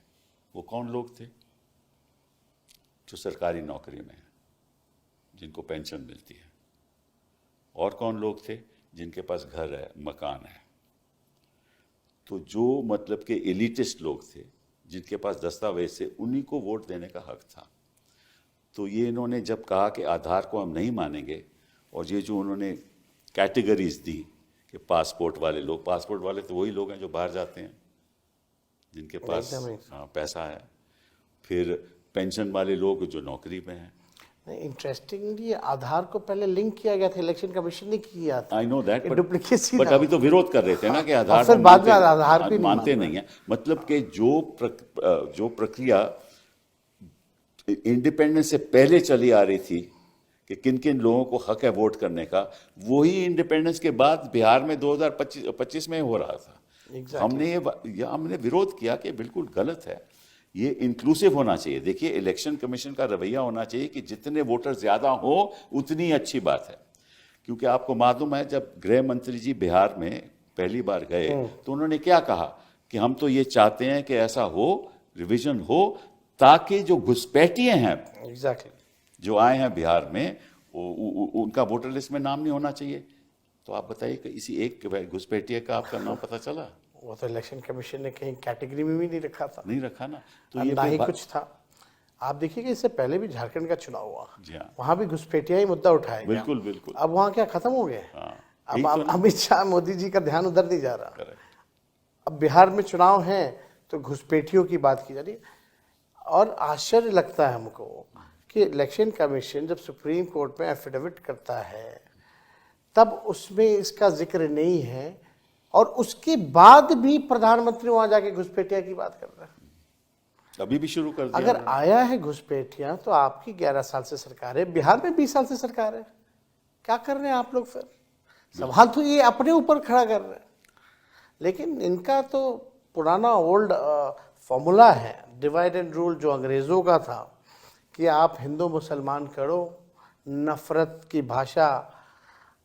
वो कौन लोग थे? जो सरकारी नौकरी में है, जिनको पेंशन मिलती है। और कौन लोग थे? जिनके पास घर है, मकान है। तो जो मतलब के एलिटिस्ट लोग थे, जिनके पास दस्तावेज थे, उन्हीं को वोट देने का हक था। तो ये इन्होंने जब कहा कि आधार को हम नहीं मानेंगे, और ये जो उन्होंने कैटेगरीज दी कि पासपोर्ट वाले लोग, पासपोर्ट वाले तो वही लोग हैं जो बाहर जाते हैं, जिनके पास पैसा है, फिर पेंशन वाले लोग जो नौकरी में हैं। इंटरेस्टिंगली आधार को पहले लिंक किया गया था, इलेक्शन कमिशन ने किया था। I know that, duplicacy, but अभी तो विरोध कर रहे थे ना कि आधार फिर बाद में आधार भी मानते नहीं है। मतलब कि जो प्रक्रिया इंडिपेंडेंस से पहले चली आ रही थी कि किन किन लोगों को हक है वोट करने का, वही इंडिपेंडेंस के बाद बिहार में 2025 में हो रहा था। हमने विरोध किया कि बिल्कुल गलत है। ये इंक्लूसिव होना चाहिए। देखिए, इलेक्शन कमीशन का रवैया होना चाहिए कि जितने वोटर ज्यादा हो उतनी अच्छी बात है। क्योंकि आपको मालूम है, जब गृह मंत्री जी बिहार में पहली बार गए तो उन्होंने क्या कहा कि हम तो ये चाहते हैं कि ऐसा हो, रिवीजन हो, ताकि जो घुसपैठिए हैं एग्जैक्टली जो आए हैं बिहार में उनका वोटर लिस्ट में नाम नहीं होना चाहिए। तो आप बताइए कि इसी एक घुसपैठिए का आपका नाम पता चला? वो तो इलेक्शन कमीशन ने कहीं कैटेगरी में भी नहीं रखा था, नहीं रखा ना। तो और ये ना ही फिर कुछ था। आप देखिए कि इससे पहले भी झारखंड का चुनाव हुआ, जी हाँ, वहां भी घुसपैठिया ही मुद्दा उठाया गया। बिल्कुल बिल्कुल। अब वहां क्या खत्म हो गए? हाँ, अब अमित शाह मोदी जी का ध्यान उधर नहीं जा रहा। करेक्ट। अब बिहार में चुनाव है तो घुसपैठियों की बात की जा रही है। और आश्चर्य लगता है हमको कि इलेक्शन कमीशन जब सुप्रीम कोर्ट में एफिडेविट करता है तब उसमें इसका जिक्र नहीं है, और उसके बाद भी प्रधानमंत्री वहां जाके घुसपैठिया की बात कर रहे हैं। अभी भी शुरू कर दिया अगर आया है घुसपैठिया तो आपकी 11 साल से सरकार है, बिहार में 20 साल से सरकार है, क्या कर रहे हैं आप लोग? फिर सवाल तो ये अपने ऊपर खड़ा कर रहे हैं। लेकिन इनका तो पुराना ओल्ड फॉर्मूला है, डिवाइड एंड रूल, जो अंग्रेज़ों का था कि आप हिंदू मुसलमान करो, नफ़रत की भाषा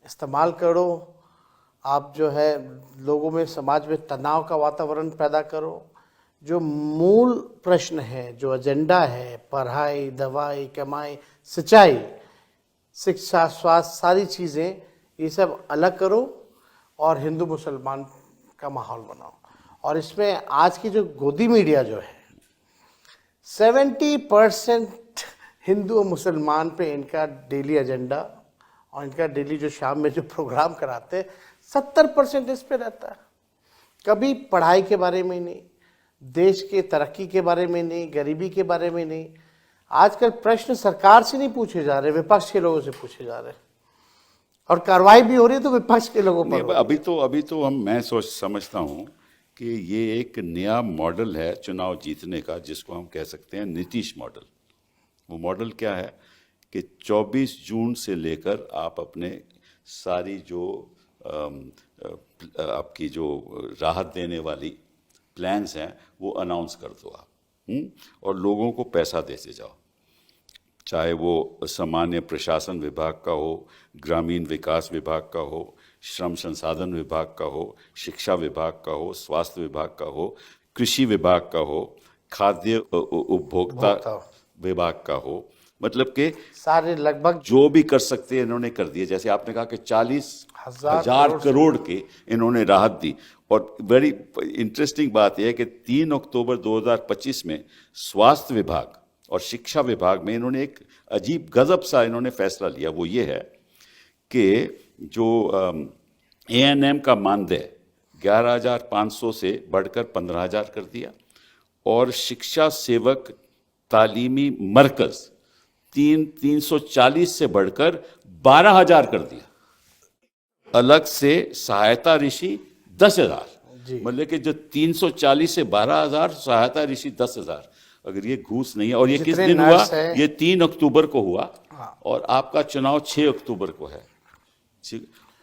इस्तेमाल करो, आप जो है लोगों में, समाज में तनाव का वातावरण पैदा करो। जो मूल प्रश्न है, जो एजेंडा है, पढ़ाई, दवाई, कमाई, सिंचाई, शिक्षा, स्वास्थ्य, सारी चीज़ें, ये सब अलग करो और हिंदू मुसलमान का माहौल बनाओ। और इसमें आज की जो गोदी मीडिया जो है, 70% हिंदू और मुसलमान पे इनका डेली एजेंडा, और इनका डेली जो शाम में जो प्रोग्राम कराते, 70% इस पे रहता है। कभी पढ़ाई के बारे में नहीं, देश के तरक्की के बारे में नहीं, गरीबी के बारे में नहीं। आजकल प्रश्न सरकार से नहीं पूछे जा रहे, विपक्ष के लोगों से पूछे जा रहे, और कार्रवाई भी हो रही है तो विपक्ष के लोगों पर। अभी तो मैं समझता हूँ कि ये एक नया मॉडल है चुनाव जीतने का, जिसको हम कह सकते हैं नीतीश मॉडल। वो मॉडल क्या है कि 24 जून से लेकर आप अपने सारी जो आपकी जो राहत देने वाली प्लान्स हैं वो अनाउंस कर दो आप, और लोगों को पैसा देते जाओ। चाहे वो सामान्य प्रशासन विभाग का हो, ग्रामीण विकास विभाग का हो, श्रम संसाधन विभाग का हो, शिक्षा विभाग का हो, स्वास्थ्य विभाग का हो, कृषि विभाग का हो, खाद्य उपभोक्ता विभाग का हो, मतलब के सारे लगभग जो भी कर सकते हैं इन्होंने कर दिए। जैसे आपने कहा कि 40,000 करोड़ के इन्होंने राहत दी। और वेरी इंटरेस्टिंग बात यह है कि 3 अक्टूबर 2025 में स्वास्थ्य विभाग और शिक्षा विभाग में इन्होंने एक अजीब गजब सा इन्होंने फैसला लिया। वो ये है कि जो ANM का मानदेय 11,500 से बढ़कर 15,000 कर दिया, और शिक्षा सेवक तालीमी मरकज 340 से बढ़कर 12,000 कर दिया। अलग से सहायता ऋषि 10,000, मतलब कि जो 340 से 12,000, सहायता ऋषि 10,000। अगर ये घूस नहीं है, और ये किस दिन हुआ? ये 3 अक्टूबर को हुआ, और आपका चुनाव 6 अक्टूबर को है।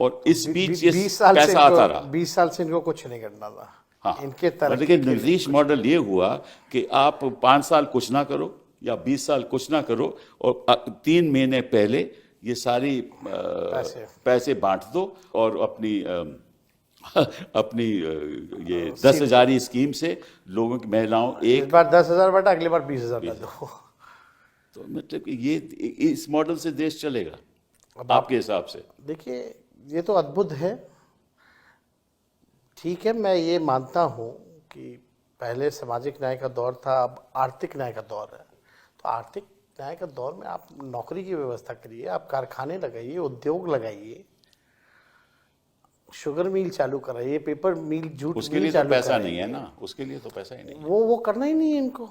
और इस बीच ये पैसा आता रहा। 20 साल से इनको कुछ नहीं करना था। हाँ, इनके तरफ लेकिन नीतीश मॉडल ये हुआ कि आप 5 साल कुछ ना करो या 20 साल कुछ ना करो, और 3 महीने पहले ये सारी पैसे बांट दो, और अपनी ये 10,000 स्कीम से लोगों की महिलाओं इस बार 10,000 बांटा, अगली बार 20,000 दो। तो मतलब कि ये इस मॉडल से देश चलेगा आपके हिसाब से? देखिए, ये तो अद्भुत है। ठीक है, मैं ये मानता हूँ कि पहले सामाजिक न्याय का दौर था, अब आर्थिक न्याय का दौर है। तो आर्थिक न्याय का दौर में आप नौकरी की व्यवस्था करिए, आप कारखाने लगाइए, उद्योग लगाइए, शुगर मिल चालू कराइए, पेपर मिल, जूट मिल चालू कराइए। उसके लिए तो पैसा नहीं है ना, उसके लिए तो पैसा ही नहीं है। वो करना ही नहीं है इनको।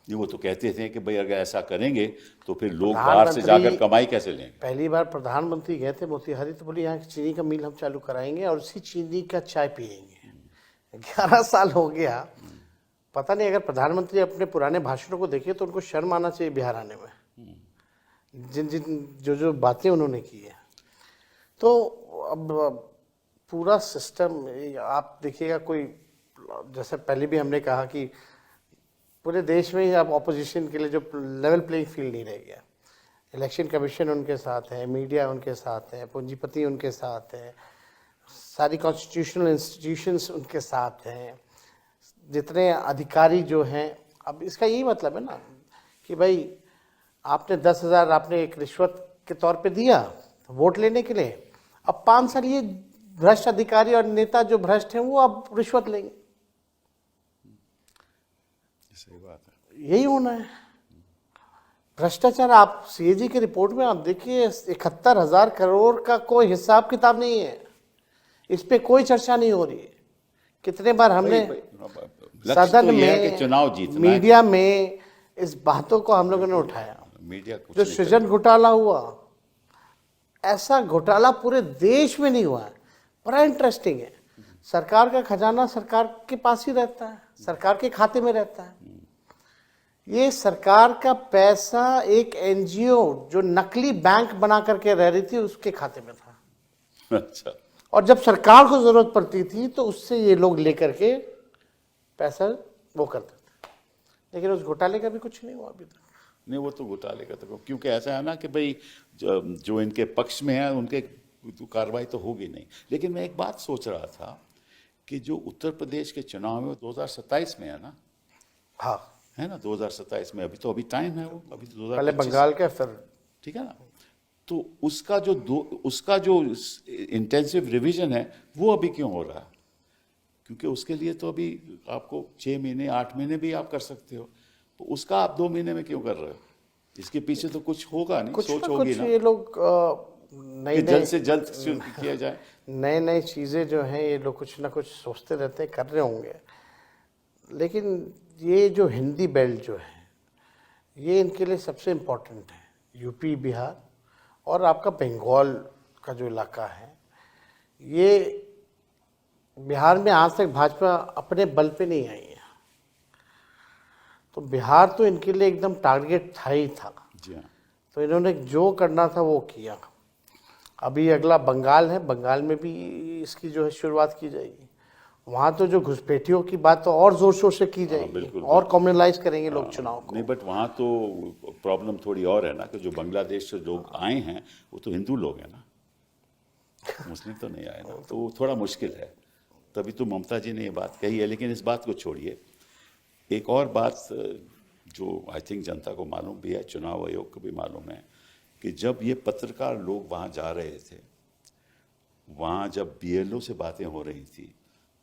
वो तो कहते थे कि भाई अगर ऐसा करेंगे तो फिर लोग बाहर से जाकर कमाई कैसे लेंगे। पहली बार प्रधानमंत्री गए थे मोतिहारी, तो बोले यहाँ चीनी का मिल हम चालू कराएंगे और उसी चीनी का चाय पियेंगे। 11 साल हो गया, पता नहीं। अगर प्रधानमंत्री अपने पुराने भाषणों को देखिए तो उनको शर्म आना चाहिए बिहार आने में, जो बातें उन्होंने की है। तो अब पूरा सिस्टम आप देखिएगा, कोई जैसे पहले भी हमने कहा कि पूरे देश में ही अब ऑपोजिशन के लिए जो लेवल प्लेइंग फील्ड नहीं रह गया। इलेक्शन कमीशन उनके साथ है, मीडिया उनके साथ है, पूंजीपति उनके साथ है, सारी कॉन्स्टिट्यूशनल इंस्टीट्यूशंस उनके साथ हैं, जितने अधिकारी जो हैं। अब इसका यही मतलब है ना कि भाई आपने 10,000 आपने एक रिश्वत के तौर पे दिया वोट लेने के लिए, अब 5 साल ये भ्रष्ट अधिकारी और नेता जो भ्रष्ट हैं वो अब रिश्वत लेंगे। सही बात है। यही होना है भ्रष्टाचार। आप सीएजी की रिपोर्ट में आप देखिए 71,000 करोड़ का कोई हिसाब किताब नहीं है, इस पे कोई चर्चा नहीं हो रही है। कितने बार हमने लक्ष्य सदन तो ये है में, कि चुनाव जीतना है। मीडिया में इस बातों को हम लोगों ने उठाया। मीडिया कुछ जो नहीं सृजन घोटाला हुआ, ऐसा घोटाला पूरे देश में नहीं हुआ है। बड़ा इंटरेस्टिंग है। सरकार का खजाना सरकार के पास ही रहता है, सरकार के खाते में रहता है। ये सरकार का पैसा एक एनजीओ जो नकली बैंक बना करके रह रही थी उसके खाते में था। अच्छा। और जब सरकार को जरूरत पड़ती थी तो उससे ये लोग लेकर के पैसा वो करते थे। लेकिन उस घोटाले का भी कुछ नहीं हुआ अभी तक। नहीं, वो तो घोटाले का तो, क्योंकि ऐसा है ना कि भाई जो इनके पक्ष में है उनके तो कार्रवाई तो होगी नहीं। लेकिन मैं एक बात सोच रहा था कि जो उत्तर प्रदेश के चुनाव में 2027 में है ना, हाँ, है ना, 2027 में अभी टाइम है, वो अभी तो 2025 पहले बंगाल का फिर ठीक है ना। तो उसका जो इंटेंसिव रिवीजन है वो अभी क्यों हो रहा है? क्योंकि उसके लिए तो अभी आपको 6 महीने 8 महीने भी आप कर सकते हो, तो उसका आप 2 महीने में क्यों कर रहे हो? इसके पीछे तो कुछ होगा नहीं, कुछ सोच ना होगी कुछ ना ये लोग कि जल्द से जल्द किया जाए। नए नए चीज़ें जो हैं ये लोग कुछ ना कुछ सोचते रहते हैं, कर रहे होंगे। लेकिन ये जो हिंदी बेल्ट जो है ये इनके लिए सबसे इम्पोर्टेंट है। यूपी, बिहार और आपका बंगाल का जो इलाका है, ये बिहार में आज तक भाजपा अपने बल पे नहीं आई है, तो बिहार तो इनके लिए एकदम टारगेट था ही था। जी हाँ। तो इन्होंने जो करना था वो किया। अभी अगला बंगाल है, बंगाल में भी इसकी जो है शुरुआत की जाएगी। वहाँ तो जो घुसपैठियों की बात तो और जोर शोर से की जाएगी, बिल्कुल, और कम्युनलाइज करेंगे लोग चुनाव को। नहीं, बट वहाँ तो प्रॉब्लम थोड़ी और है ना कि जो बांग्लादेश से लोग आए हैं वो तो हिंदू लोग हैं ना, मुस्लिम तो नहीं आए ना, तो वो थोड़ा मुश्किल है। तभी तो ममता जी ने ये बात कही है। लेकिन इस बात को छोड़िए, एक और बात जो आई थिंक जनता को मालूम भी है, चुनाव आयोग को भी मालूम है, कि जब ये पत्रकार लोग वहाँ जा रहे थे, वहाँ जब बीएलओ से बातें हो रही थी,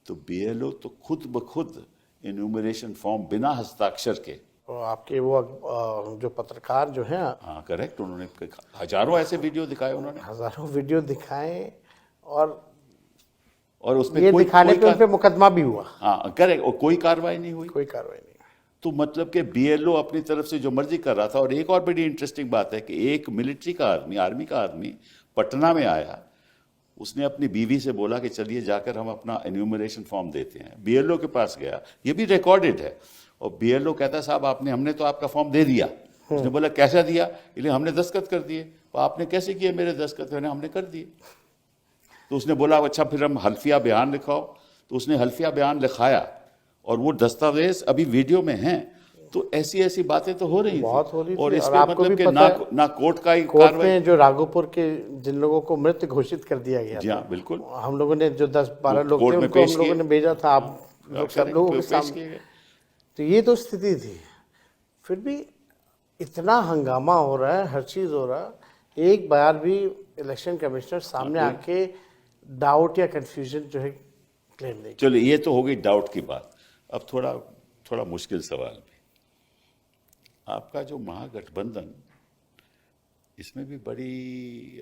तो बीएलओ तो खुद ब खुद इन्यूमरेशन फॉर्म बिना हस्ताक्षर के, तो आपके वो जो पत्रकार जो हैं, हाँ करेक्ट, उन्होंने हजारों ऐसे वीडियो दिखाए उन्होंने, हजारों वीडियो दिखाए और उसमें ये दिखाने पे उन पे मुकदमा भी हुआ, हाँ करेक्ट, और कोई कार्रवाई नहीं हुई। कोई कार्रवाई नहीं। तो मतलब कि बीएलओ अपनी तरफ से जो मर्जी कर रहा था। और एक और बड़ी इंटरेस्टिंग बात है कि एक मिलिट्री का आदमी, आर्मी का आदमी पटना में आया, उसने अपनी बीवी से बोला कि चलिए जाकर हम अपना एन्यूमरेशन फॉर्म देते हैं। बीएलओ के पास गया, ये भी रिकॉर्डेड है, और बीएलओ कहता साहब हमने तो आपका फॉर्म दे दिया। उसने बोला कैसा दिया? इसलिए हमने दस्तखत कर दिए। तो आपने कैसे किए मेरे दस्तखत? हमने कर दिए। तो उसने बोला अच्छा फिर हम हल्फिया बयान लिखाओ। तो उसने हल्फिया बयान लिखाया, और वो दस्तावेज अभी वीडियो में हैं। तो ऐसी ऐसी बातें तो हो रही थी, बहुत हो रही थी। और इस और पे आपको मतलब भी कि पता है, ना कोर्ट का ही कोर्ट कार्रवाई। में जो राघोपुर के जिन लोगों को मृत घोषित कर दिया गया जी हाँ, बिल्कुल, हम लोगों ने जो 10-12 लोग कोर्ट थे में उनको पेश हम लोगों किए। ने भेजा था, आप लोग सब लोगों के पेश सामने। किए गए। तो ये तो स्थिति थी। फिर भी इतना हंगामा हो रहा है, हर चीज हो रहा है, एक बार भी इलेक्शन कमिश्नर सामने आके डाउट या कंफ्यूजन जो है क्लेम नहीं। चलिए, ये तो हो गई डाउट की बात। अब थोड़ा मुश्किल सवाल भी, आपका जो महागठबंधन, इसमें भी बड़ी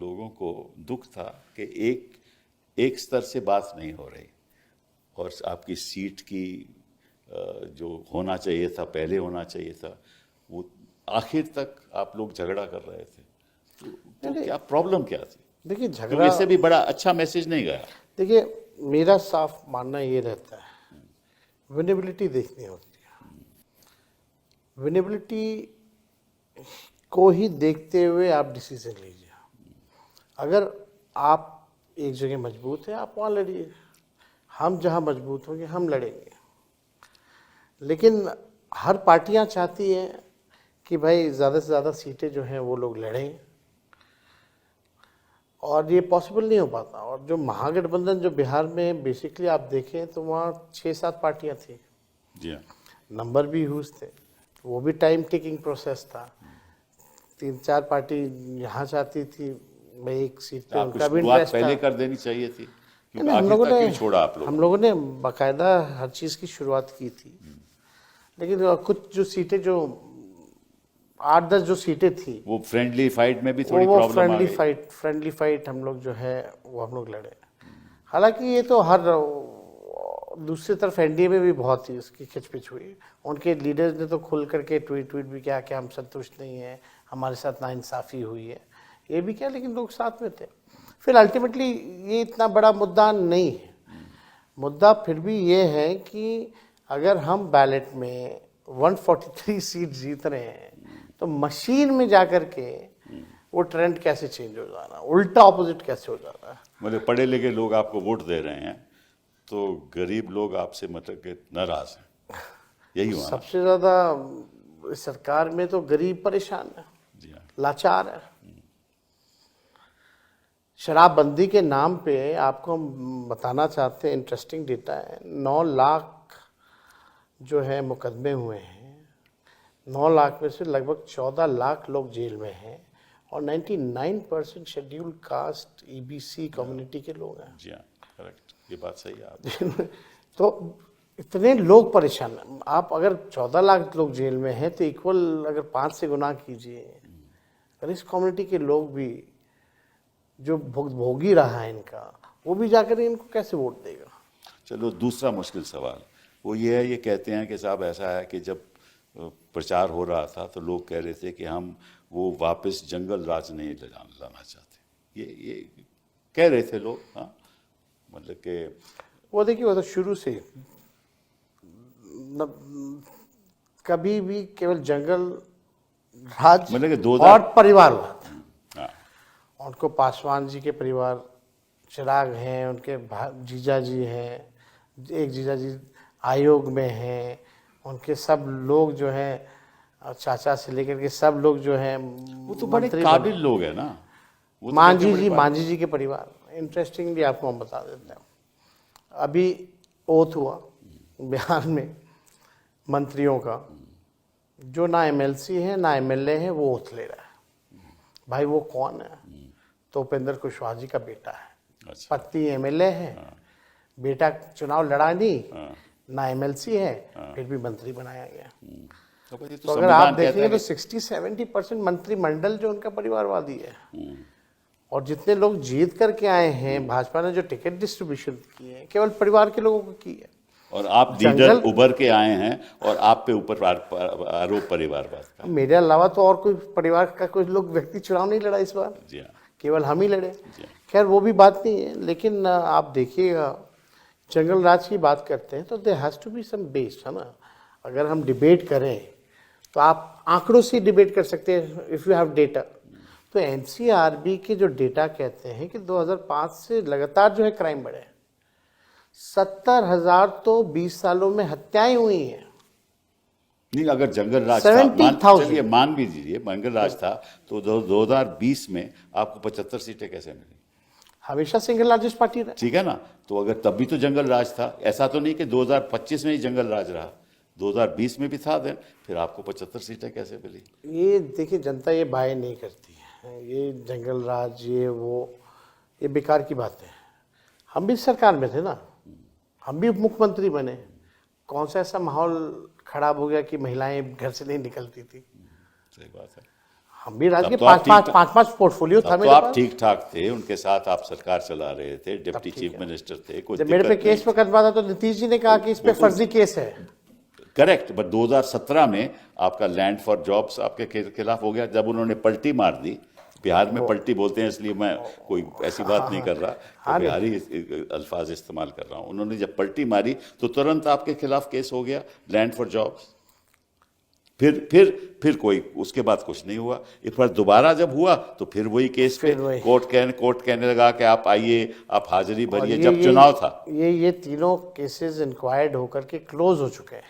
लोगों को दुख था कि एक स्तर से बात नहीं हो रही, और आपकी सीट की जो होना चाहिए था, पहले होना चाहिए था, वो आखिर तक आप लोग झगड़ा कर रहे थे। तो क्या प्रॉब्लम क्या थी? देखिए, तो झगड़ा, इससे भी बड़ा अच्छा मैसेज नहीं गया। देखिए मेरा साफ मानना ये रहता है, विनेबिलिटी देखनी होती है। विनेबिलिटी को ही देखते हुए आप डिसीजन लीजिए। अगर आप एक जगह मजबूत हैं, आप वहाँ लड़िए। हम जहाँ मजबूत होंगे हम लड़ेंगे। लेकिन हर पार्टियां चाहती हैं कि भाई ज़्यादा से ज़्यादा सीटें जो हैं वो लोग लड़ें, और ये पॉसिबल नहीं हो पाता। और जो महागठबंधन जो बिहार में बेसिकली आप देखें तो वहाँ 6-7 पार्टियां थी, जी हाँ। नंबर भी ह्यूज थे, वो भी टाइम टेकिंग प्रोसेस था। 3-4 पार्टी यहाँ चाहती थी भाई एक सीट पे, आपको उनका भी शुरुआत इंटरेस्ट था। पहले कर देनी चाहिए थी, क्योंकि नहीं, आखिर तक क्यों छोड़ा आप लोगों हम ने? लोगों ने बाकायदा हर चीज़ की शुरुआत की थी, लेकिन कुछ जो सीटें जो 8-10 जो सीटें थी वो फ्रेंडली फाइट में भी थोड़ी वो प्रॉब्लम आ गई। फ्रेंडली फाइट हम लोग जो है वो हम लोग लड़े। हालांकि ये तो हर दूसरी तरफ एनडीए में भी बहुत ही इसकी खिचपिच हुई। उनके लीडर्स ने तो खुल करके ट्वीट भी किया कि हम संतुष्ट नहीं हैं, हमारे साथ नाइंसाफ़ी हुई है, ये भी क्या, लेकिन लोग साथ में थे। फिर अल्टीमेटली ये इतना बड़ा मुद्दा नहीं है। मुद्दा फिर भी ये है कि अगर हम बैलेट में 143 सीट जीत रहे हैं तो मशीन में जाकर के वो ट्रेंड कैसे चेंज हो जाना, उल्टा ऑपोजिट कैसे हो जाना है। मतलब पढ़े लिखे लोग आपको वोट दे रहे हैं तो गरीब लोग आपसे मतलब कि नाराज हैं, यही हुआ ना? सबसे ज्यादा सरकार में तो गरीब परेशान है, जी हाँ। लाचार है। शराबबंदी के नाम पे आपको हम बताना चाहते हैं, इंटरेस्टिंग डेटा है, 9 लाख जो है मुकदमे हुए हैं। 9 लाख में से लगभग 14 लाख लोग जेल में हैं, और 99% शेड्यूल्ड कास्ट ईबीसी कम्युनिटी के लोग हैं। जी हाँ, करेक्ट, ये बात सही है आप। तो इतने लोग परेशान हैं। आप अगर 14 लाख लोग जेल में हैं तो इक्वल अगर 5 से गुना कीजिए, अगर इस कम्युनिटी के लोग भी जो भोगी रहा है इनका, वो भी जाकर इनको कैसे वोट देगा? चलो दूसरा मुश्किल सवाल वो ये है, ये कहते हैं कि साहब ऐसा है कि जब प्रचार हो रहा था तो लोग कह रहे थे कि हम वो वापस जंगल राज नहीं लाना चाहते, ये कह रहे थे लोग। हाँ, मतलब कि वो देखिए, वो तो शुरू से कभी भी केवल जंगल राज मतलब कि और परिवारवाद। हाँ, उनको पासवान जी के परिवार चिराग हैं, उनके जीजा जी हैं, एक जीजा जी आयोग में हैं, उनके सब लोग जो हैं चाचा से लेकर के सब लोग जो हैं वो तो बड़े काबिल लोग हैं ना। वो तो मांझी जी के परिवार। इंटरेस्टिंगली आपको हम बता देते हैं, अभी ओथ हुआ बिहार में मंत्रियों का, जो ना एमएलसी है ना एमएलए है वो ओथ ले रहा है। भाई वो कौन है? तो उपेंद्र कुशवाहा जी का बेटा है। अच्छा। पत्नी एमएलए है, बेटा चुनाव लड़ा नहीं, ना एमएलसी है, फिर भी मंत्री बनाया गया। तो अगर आप देखेंगे तो 60-70% मंत्रिमंडल जो उनका परिवारवादी है। और जितने लोग जीत करके आए हैं, भाजपा ने जो टिकट डिस्ट्रीब्यूशन की है केवल परिवार के लोगों को की है। और आप लीडर उभर के आए हैं और आप पे ऊपर आरोप परिवारवाद का। मेरे अलावा तो और कोई परिवार का कोई लोग व्यक्ति चुनाव नहीं लड़ा इस बार, जी हाँ, केवल हम ही लड़े। खैर वो भी बात नहीं है, लेकिन आप देखिएगा जंगल राज की बात करते हैं तो there has to be some base, है ना। अगर हम डिबेट करें तो आप आंकड़ों से डिबेट कर सकते हैं इफ़ यू हैव डेटा। तो एनसीआरबी के जो डेटा कहते हैं कि 2005 से लगातार जो है क्राइम बढ़े, 70,000 तो 20 सालों में हत्याएं हुई हैं। नहीं, अगर जंगल राज था, चलिए मान भी दीजिए जंगल राज था, तो 2020 में आपको 75 सीटें कैसे मिली? हमेशा सिंगल लार्जेस्ट पार्टी रहा। ठीक है ना, तो अगर तब भी तो जंगल राज था, ऐसा तो नहीं कि 2025 में ही जंगल राज रहा, 2020 में भी था, देन फिर आपको 75 सीटें कैसे मिली? ये देखिए, जनता ये बाय नहीं करती है, ये जंगल राज ये वो, ये बेकार की बात है। हम भी सरकार में थे ना, हम भी मुख्यमंत्री बने, कौन सा ऐसा माहौल खराब हो गया कि महिलाएं घर से नहीं निकलती थी? सही बात है। हम भी राज्य के 5-5 पोर्टफोलियो था मेरे पास। आप ठीक ठाक थे, उनके साथ आप सरकार चला रहे थे, डिप्टी चीफ मिनिस्टर थे, कोई जब मेरे पे केस मुकदमा था तो नीतीश जी ने कहा कि इस पे फर्जी केस है। करेक्ट, बट 2017 में आपका लैंड फॉर जॉब्स आपके खिलाफ हो गया, जब उन्होंने पलटी मार दी। बिहार में पलटी बोलते हैं, इसलिए मैं कोई ऐसी बात नहीं कर रहा, तो बिहारी अल्फाज इस्तेमाल कर रहा हूं। उन्होंने जब पलटी मारी तो तुरंत आपके खिलाफ केस हो गया, लैंड फॉर जॉब्स। फिर कोई उसके बाद कुछ नहीं हुआ। एक बार दोबारा जब हुआ तो फिर वही केस पे कोर्ट कहने लगा कि आप आइए, आप हाजिरी भरिए, जब चुनाव था। ये तीनों केसेस इंक्वायर्ड होकर के क्लोज हो चुके हैं।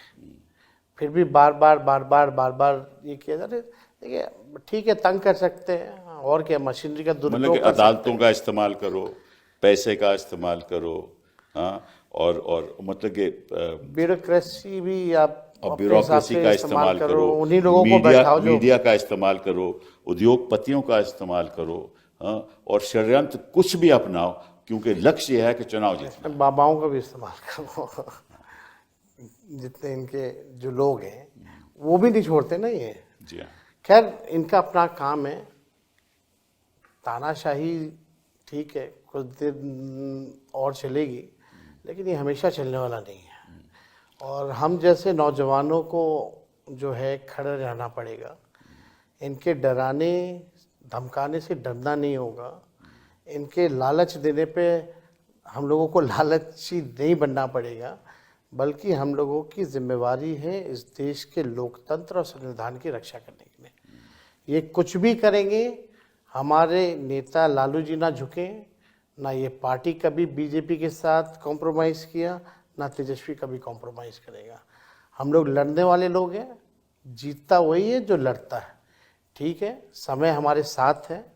फिर भी बार बार ये किया जा रहा है। देखिए ठीक है, तंग कर सकते हैं, और क्या, मशीनरी का मतलब दुरुपयोग कि कर सकते अदालतों का इस्तेमाल करो, पैसे का इस्तेमाल करो, हाँ, और मतलब कि हैं। ब्यूरोक्रेसी भी आप और अपने हिसाब ब्यूरोक्रेसी से का इस्तेमाल करो, उन्हीं लोगों को मीडिया बैठाओ जो मीडिया का इस्तेमाल करो, उद्योगपतियों का इस्तेमाल करो, हाँ, और षड्यंत्र कुछ भी अपनाओ, क्योंकि लक्ष्य यह है कि चुनाव जीतना। बाबाओं का भी इस्तेमाल करो। जितने इनके जो लोग हैं वो भी नहीं छोड़ते ना ये। जी हाँ। खैर इनका अपना काम है, तानाशाही ठीक है कुछ दिन और चलेगी, लेकिन ये हमेशा चलने वाला नहीं है। और हम जैसे नौजवानों को जो है खड़े रहना पड़ेगा। इनके डराने धमकाने से डरना नहीं होगा, इनके लालच देने पे हम लोगों को लालची नहीं बनना पड़ेगा, बल्कि हम लोगों की जिम्मेवारी है इस देश के लोकतंत्र और संविधान की रक्षा करने के लिए। ये कुछ भी करेंगे, हमारे नेता लालू जी ना झुके, ना ये पार्टी कभी बीजेपी के साथ कॉम्प्रोमाइज़ किया, ना तेजस्वी कभी कॉम्प्रोमाइज़ करेगा। हम लोग लड़ने वाले लोग हैं, जीतता वही है जो लड़ता है। ठीक है, समय हमारे साथ है,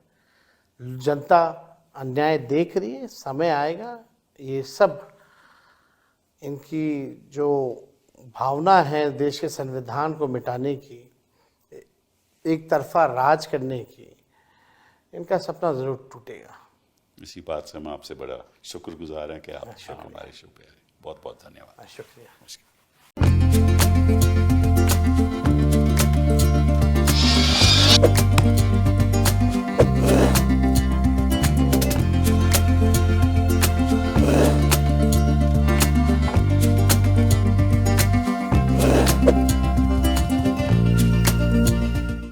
जनता अन्याय देख रही है, समय आएगा ये सब इनकी जो भावना है देश के संविधान को मिटाने की, एक तरफा राज करने की, इनका सपना ज़रूर टूटेगा। इसी बात से हम आपसे बड़ा शुक्रगुजार हैं कि आप हमारे शो पे आए। बहुत बहुत धन्यवाद। शुक्रिया। नमस्कार।